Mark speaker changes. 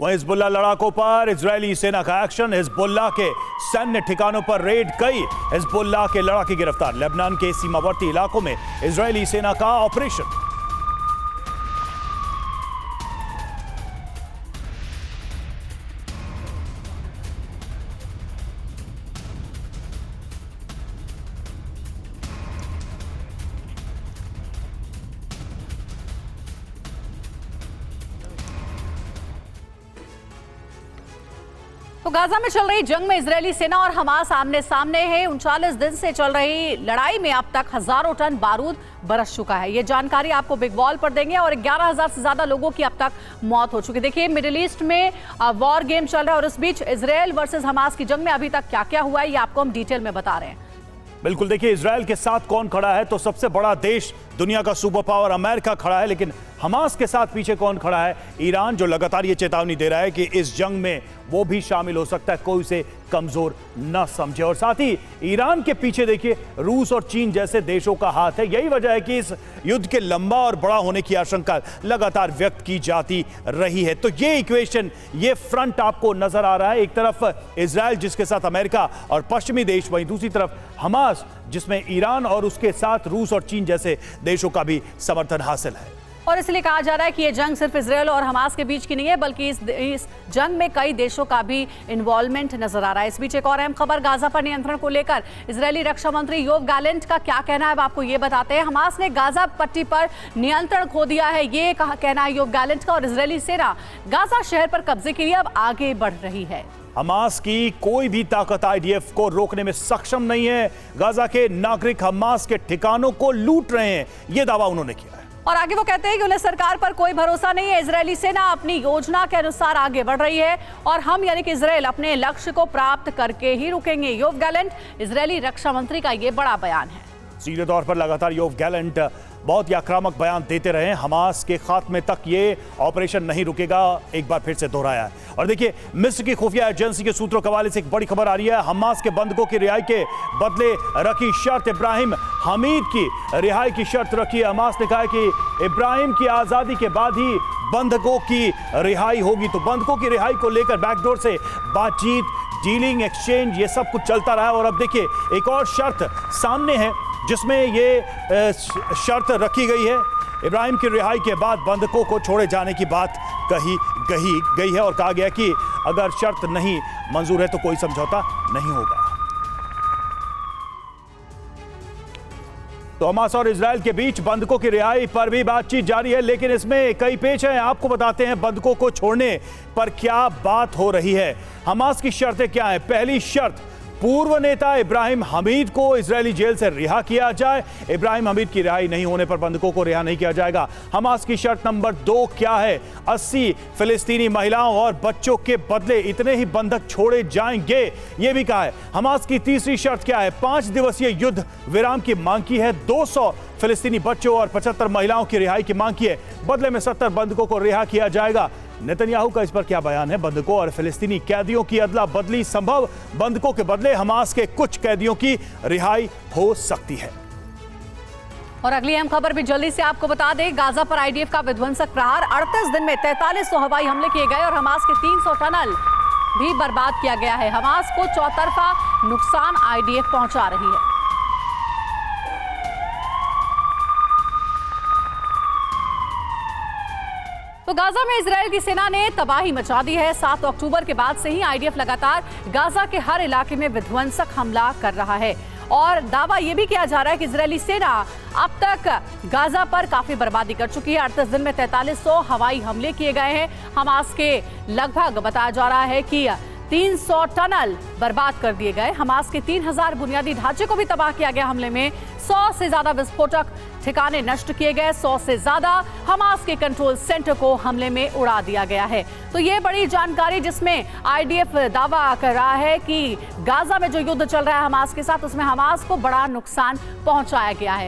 Speaker 1: वहीं हिजबुल्लाह लड़ाकों पर इजरायली सेना का एक्शन। हिजबुल्लाह के सैन्य ठिकानों पर रेड, कई हिजबुल्लाह के लड़ाके गिरफ्तार। लेबनान के सीमावर्ती इलाकों में इजरायली सेना का ऑपरेशन।
Speaker 2: तो गाजा में चल रही जंग में इजरायली सेना और हमास आमने सामने है। 39 दिन से चल रही लड़ाई में अब तक हजारों टन बारूद बरस चुका है। ये जानकारी आपको बिग वॉल पर देंगे। और 11,000 से ज्यादा लोगों की अब तक मौत हो चुकी है। देखिए, मिडिल ईस्ट में वॉर गेम चल रहा है और इस बीच इजरायल वर्सेस हमास की जंग में अभी तक क्या क्या हुआ है, ये आपको हम डिटेल में बता रहे हैं।
Speaker 1: बिल्कुल, देखिए, इजरायल के साथ कौन खड़ा है? तो सबसे बड़ा देश, दुनिया का सुपर पावर अमेरिका खड़ा है। लेकिन हमास के साथ पीछे कौन खड़ा है? ईरान, जो लगातार ये चेतावनी दे रहा है कि इस जंग में वो भी शामिल हो सकता है, कोई उसे कमजोर न समझे। और साथ ही ईरान के पीछे देखिए रूस और चीन जैसे देशों का हाथ है। यही वजह है कि इस युद्ध के लंबा और बड़ा होने की आशंका लगातार व्यक्त की जाती रही है। तो ये इक्वेशन, ये फ्रंट आपको नजर आ रहा है। एक तरफ इजरायल जिसके साथ अमेरिका और पश्चिमी देश, वहीं दूसरी तरफ हमास जिसमें ईरान और उसके साथ रूस और चीन जैसे देशों का भी समर्थन हासिल है।
Speaker 2: और इसलिए कहा जा रहा है कि ये जंग सिर्फ इजरायल और हमास के बीच की नहीं है, बल्कि इस जंग में कई देशों का भी इन्वॉल्वमेंट नजर आ रहा है। इस बीच एक और अहम खबर, गाजा पर नियंत्रण को लेकर इजरायली रक्षा मंत्री योव गैलेंट का क्या कहना है, अब आपको ये बताते हैं। हमास ने गाजा पट्टी पर नियंत्रण खो दिया है, ये कहना है योव गैलेंट का। और इजरायली सेना गाजा शहर पर कब्जे के लिए अब आगे बढ़ रही है।
Speaker 1: हमास की कोई भी ताकत आईडीएफ को रोकने में सक्षम नहीं है। गाजा के नागरिक हमास के ठिकानों को लूट रहे हैं, यह दावा उन्होंने किया है।
Speaker 2: और आगे वो कहते हैं कि उन्हें सरकार पर कोई भरोसा नहीं है। इजरायली सेना अपनी योजना के अनुसार आगे बढ़ रही है और हम यानी कि इजरायल अपने लक्ष्य को प्राप्त करके ही रुकेंगे। योव गैलेंट, इजरायली रक्षा मंत्री का ये बड़ा बयान है।
Speaker 1: सीधे तौर पर लगातार योव गैलेंट बहुत ही आक्रामक बयान देते रहे। हमास के खात्मे तक ये ऑपरेशन नहीं रुकेगा, एक बार फिर से दोहराया है। और देखिए, मिस्र की खुफिया एजेंसी के सूत्रों के हवाले से एक बड़ी खबर आ रही है। हमास के बंधकों की रिहाई के बदले रखी शर्त, इब्राहिम हमीद की रिहाई की शर्त रखी है। हमास ने कहा है कि इब्राहिम की आज़ादी के बाद ही बंधकों की रिहाई होगी। तो बंधकों की रिहाई को लेकर बैकडोर से बातचीत, डीलिंग, एक्सचेंज, ये सब कुछ चलता रहा। और अब देखिए, एक और शर्त सामने है जिसमें ये शर्त रखी गई है। इब्राहिम की रिहाई के बाद बंधकों को छोड़े जाने की बात कही गई है और कहा गया कि अगर शर्त नहीं मंजूर है तो कोई समझौता नहीं होगा। तो हमास और इजरायल के बीच बंधकों की रिहाई पर भी बातचीत जारी है, लेकिन इसमें कई पेच हैं। आपको बताते हैं बंधकों को छोड़ने पर क्या बात हो रही है। हमास की शर्तें क्या हैं? पहली शर्त, पूर्व नेता इब्राहिम हमीद को इजरायली जेल से रिहा किया जाए। इब्राहिम हमीद की रिहाई नहीं होने पर बंधकों को रिहा नहीं किया जाएगा। हमास की शर्त नंबर 2 क्या है? 80 फिलिस्तीनी महिलाओं और बच्चों के बदले इतने ही बंधक छोड़े जाएंगे, यह भी कहा है। हमास की तीसरी शर्त क्या है? 5 दिवसीय युद्ध विराम की मांग की है। 200 फिलिस्तीनी बच्चों और 75 महिलाओं की रिहाई की मांग की है। बदले में 70 बंधकों को रिहा किया जाएगा। नेतन्याहू का इस पर क्या बयान है? बंधकों और फिलिस्तीनी कैदियों की अदला बदली संभव, बंधकों के बदले हमास के कुछ कैदियों की रिहाई हो सकती है।
Speaker 2: और अगली अहम खबर भी जल्दी से आपको बता दें, गाजा पर आईडीएफ का विध्वंसक प्रहार। 38 दिन में 4300 हवाई हमले किए गए और हमास के 300 टनल भी बर्बाद किया गया है। हमास को चौतरफा नुकसान आईडीएफ पहुंचा रही है। तो गाजा में इजरायल की सेना ने तबाही मचा दी है। 7 अक्टूबर के बाद से ही आईडीएफ लगातार गाजा के हर इलाके में विध्वंसक हमला कर रहा है। और दावा यह भी किया जा रहा है कि इजरायली सेना अब तक गाजा पर काफी बर्बादी कर चुकी है। 38 दिन में 4300 हवाई हमले किए गए हैं। हमास के लगभग बताया जा रहा है कि 300 टनल बर्बाद कर दिए गए। हमास के 3000 बुनियादी ढांचे को भी तबाह किया गया हमले में। 100 से ज्यादा विस्फोटक ठिकाने नष्ट किए गए। 100 से ज्यादा हमास के कंट्रोल सेंटर को हमले में उड़ा दिया गया है। तो ये बड़ी जानकारी जिसमें आईडीएफ दावा कर रहा है कि गाजा में जो युद्ध चल रहा है हमास के साथ, उसमें हमास को बड़ा नुकसान पहुंचाया गया है।